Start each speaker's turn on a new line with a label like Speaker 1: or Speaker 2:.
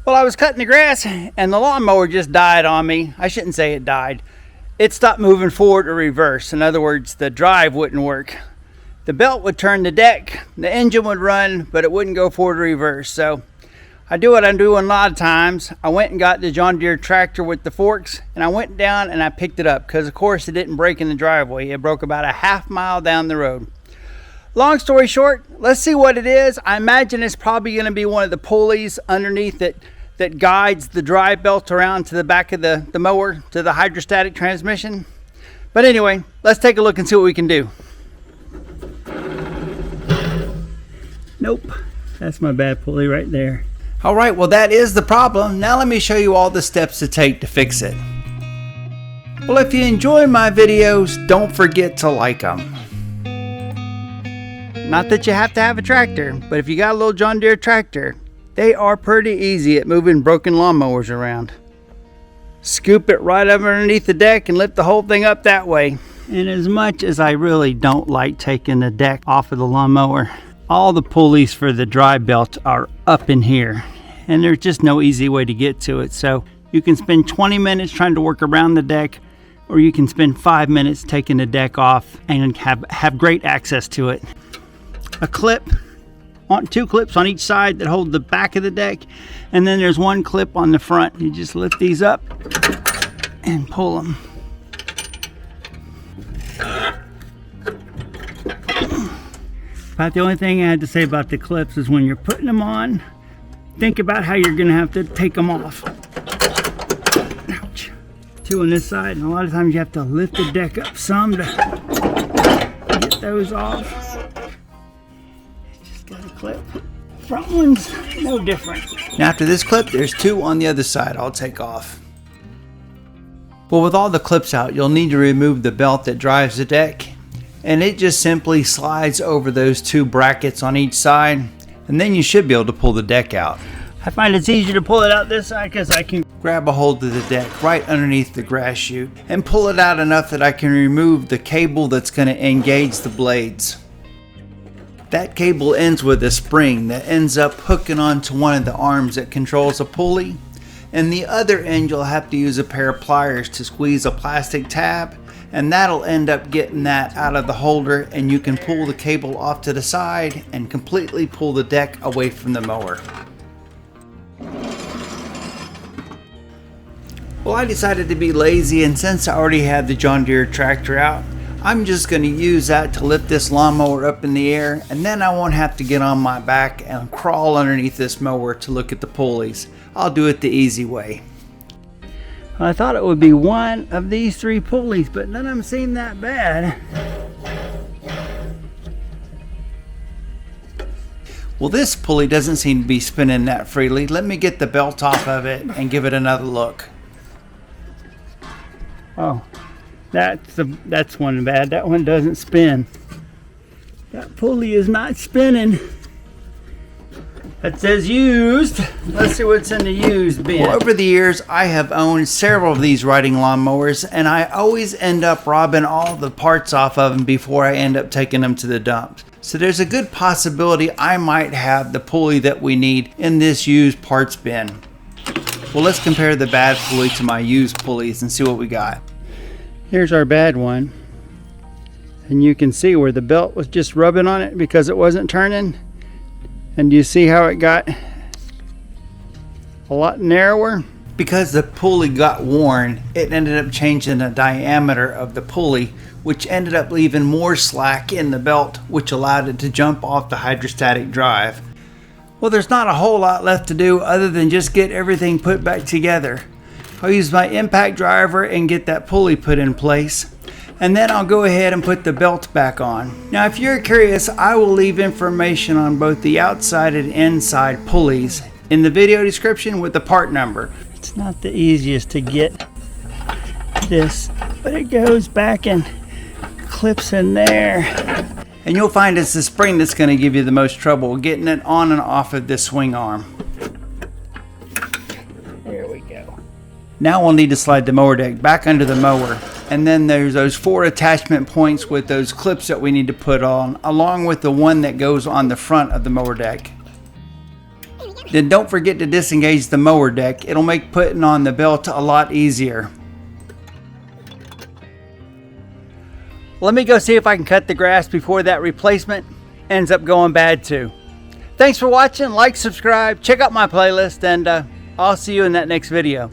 Speaker 1: Well, I was cutting the grass and the lawnmower just died on me. I shouldn't say it died. It stopped moving forward or reverse. In other words, the drive wouldn't work. The belt would turn the deck, the engine would run, but it wouldn't go forward or reverse. So I do what I'm doing a lot of times. I went and got the John Deere tractor with the forks, and I went down and I picked it up because, of course, it didn't break in the driveway. It broke about a half mile down the road. Long story short, let's see what it is. I imagine it's probably going to be one of the pulleys underneath that guides the drive belt around to the back of the mower to the hydrostatic transmission. But anyway, let's take a look and see what we can do. Nope, that's my bad pulley right there. All right, well, that is the problem. Now let me show you all the steps to take to fix it. Well, if you enjoy my videos, don't forget to like them. Not that you have to have a tractor, but if you got a little John Deere tractor, they are pretty easy at moving broken lawnmowers around. Scoop it right up underneath the deck and lift the whole thing up that way. And as much as I really don't like taking the deck off of the lawnmower, all the pulleys for the drive belt are up in here. And there's just no easy way to get to it. So you can spend 20 minutes trying to work around the deck, or you can spend 5 minutes taking the deck off and have great access to it. A clip. Two clips on each side that hold the back of the deck, and then there's one clip on the front. You just lift these up and pull them. About the only thing I had to say about the clips is when you're putting them on, think about how you're going to have to take them off. Ouch. Two on this side, and a lot of times you have to lift the deck up some to get those off. Got a clip. Front one's no different. Now after this clip, there's two on the other side I'll take off. Well, with all the clips out, you'll need to remove the belt that drives the deck, and it just simply slides over those two brackets on each side, and then you should be able to pull the deck out. I find it's easier to pull it out this side because I can grab a hold of the deck right underneath the grass chute and pull it out enough that I can remove the cable that's going to engage the blades. That cable ends with a spring that ends up hooking onto one of the arms that controls a pulley, and the other end you'll have to use a pair of pliers to squeeze a plastic tab, and that'll end up getting that out of the holder, and you can pull the cable off to the side and completely pull the deck away from the mower. Well, I decided to be lazy, and since I already had the John Deere tractor out, I'm just going to use that to lift this lawnmower up in the air, and then I won't have to get on my back and crawl underneath this mower to look at the pulleys. I'll do it the easy way. I thought it would be one of these three pulleys, but none of them seem that bad. Well, this pulley doesn't seem to be spinning that freely. Let me get the belt off of it and give it another look. Oh. That's one bad. That one doesn't spin. That pulley is not spinning. It says used. Let's see what's in the used bin. Well, over the years, I have owned several of these riding lawnmowers, and I always end up robbing all the parts off of them before I end up taking them to the dump. So there's a good possibility I might have the pulley that we need in this used parts bin. Well, let's compare the bad pulley to my used pulleys and see what we got. Here's our bad one, and you can see where the belt was just rubbing on it because it wasn't turning, and you see how it got a lot narrower? Because the pulley got worn, it ended up changing the diameter of the pulley, which ended up leaving more slack in the belt, which allowed it to jump off the hydrostatic drive. Well, there's not a whole lot left to do other than just get everything put back together. I'll use my impact driver and get that pulley put in place, and then I'll go ahead and put the belt back on. Now, if you're curious, I will leave information on both the outside and inside pulleys in the video description with the part number. It's not the easiest to get this, but it goes back and clips in there. And you'll find it's the spring that's going to give you the most trouble getting it on and off of this swing arm. There we go. Now we'll need to slide the mower deck back under the mower, and then there's those 4 attachment points with those clips that we need to put on, along with the one that goes on the front of the mower deck.
Speaker 2: There we go.
Speaker 1: then don't forget to disengage the mower deck. It'll make putting on the belt a lot easier. Let me go see if I can cut the grass before that replacement ends up going bad too. Thanks for watching. Like, subscribe, check out my playlist, and I'll see you in that next video.